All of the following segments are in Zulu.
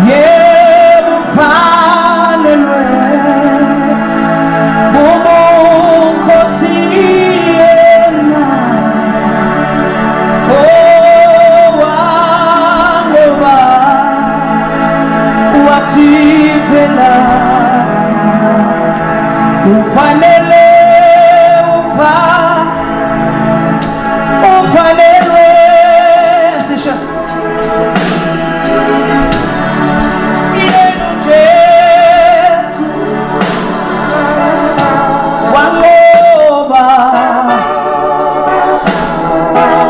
yebo ufanelwe ubukhosi yena owangoba wasifela thina ufanele ufanelwe sisha yena Jesu wangoba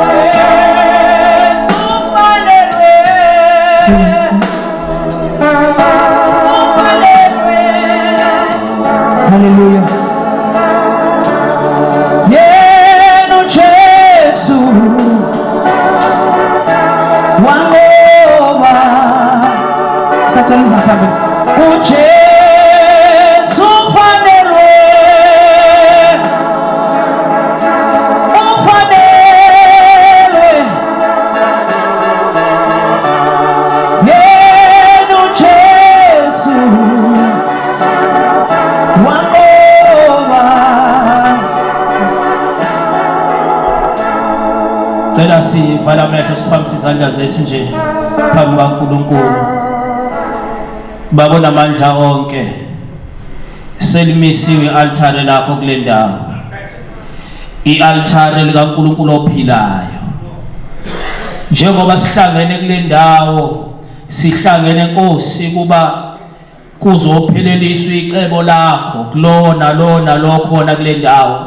Jesu ufanelwe hallelujah yena Jesu wangoba sathaniza phambili uJesu ufanelwe yena uJesu wangoba cela sivala amehlo siphakamisa izandla zethu nje phambi kaNkulunkulu. Babona amandla onke selimisiwe i-altare lakho kule ndawo, i-altare likaNkulunkulu ophilayo. Njengoba sihlangene kule ndawo, sihlangene Nkosi kuba kuzopheleliswa icebo lakho kulona lo khona kule ndawo,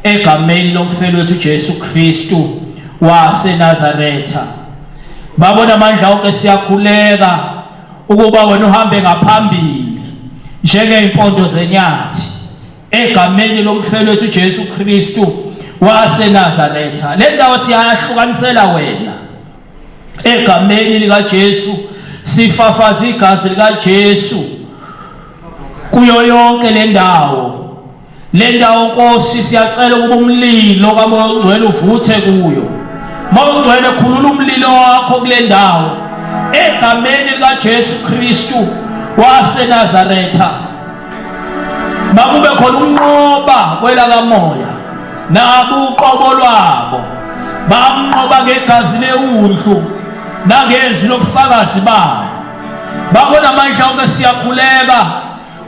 egameni lomfelo wethu Jesu Kristu waseNazaretha. Babona amandla onke siyakhuleka ukuba wena uhambe ngaphambili njengezimpondo zenyathi, egameni lomfelo wethu Jesu Kristu waseNazaretha. Le ndawo siyahlukanisela wena, egameni lika Jesu sifafaza igazi lika Jesu kuyo yonke le ndawo. Le ndawo Nkosi siyacela ukuba umlilo kaMoya oNgcwele uvuthe kuyo. Moya oNgcwele khulula umlilo wakho kule ndawo, egameni lika Jesu Kristu waseNazaretha. Makube khona ukunqoba kwela kamoya nabo uqobo lwabo, bamnqoba ngegazi leundlu nangezwi lobufakazi babo. Babona amandla onke siyakhuleka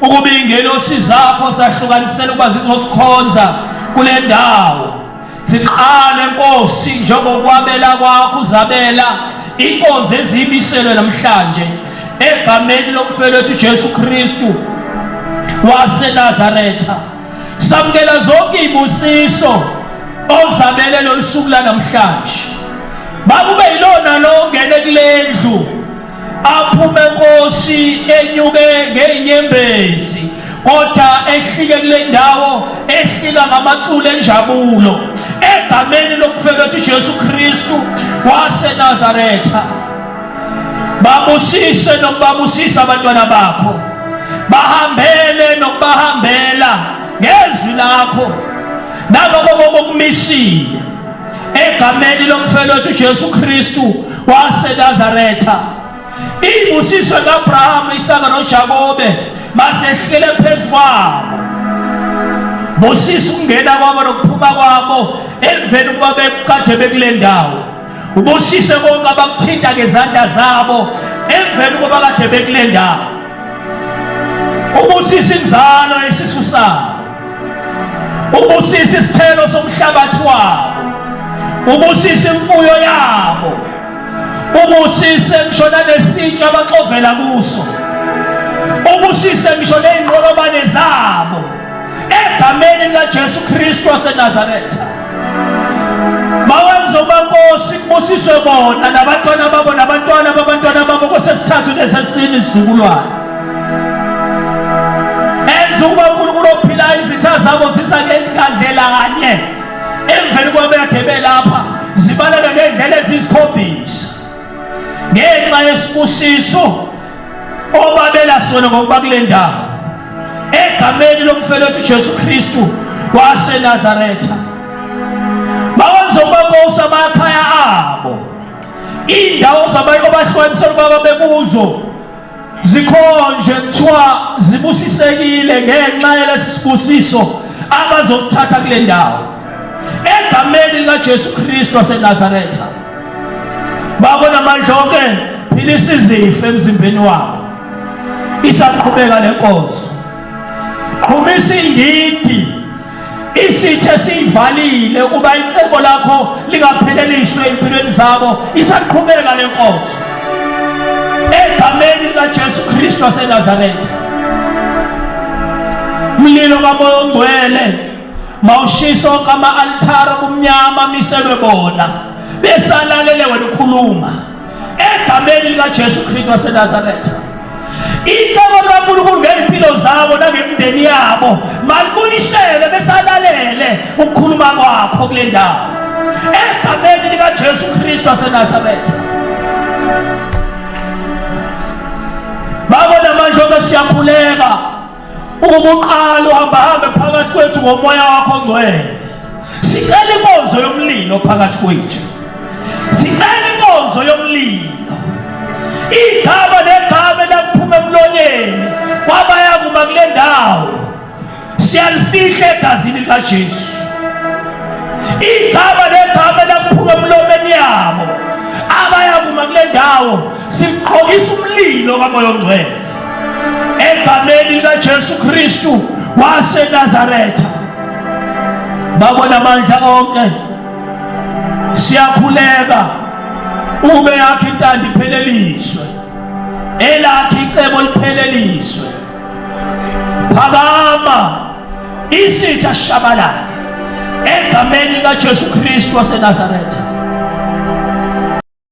ukuba ingelosi zakho sahlukanisela ukuba zizosikhonza kule ndawo. Siqale Nkosi njengokwabela kwakho uzabela inkonzo ezimiselwe namhlanje, egameni lomfelo wethu Jesu Kristu waseNazaretha. Samukela zonke ibusiso ozabele losuku namhlanje. Bakube yilona lo ngene kule ndlu, aphume Nkosi enyuke ngeinyembezi, kodwa ehlike kule ndawo ehlika ngamaculo enjabulo, egameni lomfelo wethu Jesu Kristu waseNazaretha. Babusise nokubabusisa abantwana bakho, bahambele nokubahambela ngezwi lakho naloko bokumisile, egameni lomfelo wethu Jesu Kristu waseNazaretha. Ibusiswe kaAbraham, Isaka noJakobe masehlele phezu kwabo. Busisa ukungena kwabo nokuphuma kwabo emveni kuba bekade bekule ndawo. Ubusise konke abakuthinta ngezandla zabo emveni kuba kade bekule ndawo. Ubusisa inzalo yesisu sabo, ubusisa isithelo somhlabathi wabo, ubusisa imfuyo yabo, ubusise ngisho nesitsha abaxovela kuso, ubusise ngisho ney'nqolobane zabo, egameni likaJesu Kristu waseNazaretha. Mawenza uba Nkosi kubusiswe bona nabantwana babo nabantwana babantwana babo kwesesithathu nesesine isizukulwane. Enza ukuba uNkulunkulu ophilayo izitha zabo zisangandlela kanye, emveni kwabo kade belapha zibaleke ngendlela eziyisikhombisa, ngenxa yesibusiso obabela sona ngokuba kule ndawo, egameni lomfelo wethu Jesu Kristu waseNazaretha. Bawenza Nkosi amakhaya abo, indawo zabantu abahlukanisela ukuba bekuzo zikhonje kuthiwa zibusisekile ngenxa yalesi sibusiso abazosithatha kule ndawo egameni likaJesu Kristu waseNazaretha. Babona manje onke philisa izifo emzimbeni wabo. Isaqhubeka lenkonzo. Qhumisa ingidi isithe sivalile ukuba icebo lakho lingapheleliswe empilweni zabo. Isaqhubeka lenkonzo egameni likaJesu Kristu waseNazaretha. Mlilo kaMoya oNgcwele mawushisa kama-altare kumnyama miselwe bona besalalele wena ukhuluma egameni likaJesu Kristu waseNazaretha. Icebo likaNkulunkulu ngempilo zabo nangemndeni yabo malibuyisele besalalele ukukhuluma kwakho kule ndawo egameni likaJesu Kristu waseNazaretha. Babona manje onke siyakhuleka ukuba uqala uhambahambe phakathi kwethu ngomoya wakho ongcwele. Sicela inkonzo yomlilo phakathi kwethu. Sicela inkonzo yomlilo. Igama negama lakuphuma emlonyeni kwabayakuma kule ndawo siyalifihla egazini likaJesu. Igama negama lakuphuma emlomeni yabo abayakuma kule ndawo siqhokisa umlilo kaMoya oNgcwele egameni likaJesu Kristu waseNazaretha. Babona amandla onke siyakhuleka ube yakhe intando ipheleliswe, elakhe icebo lipheleliswe. Phakama isitha shabalala egameni likaJesu Kristu waseNazaretha.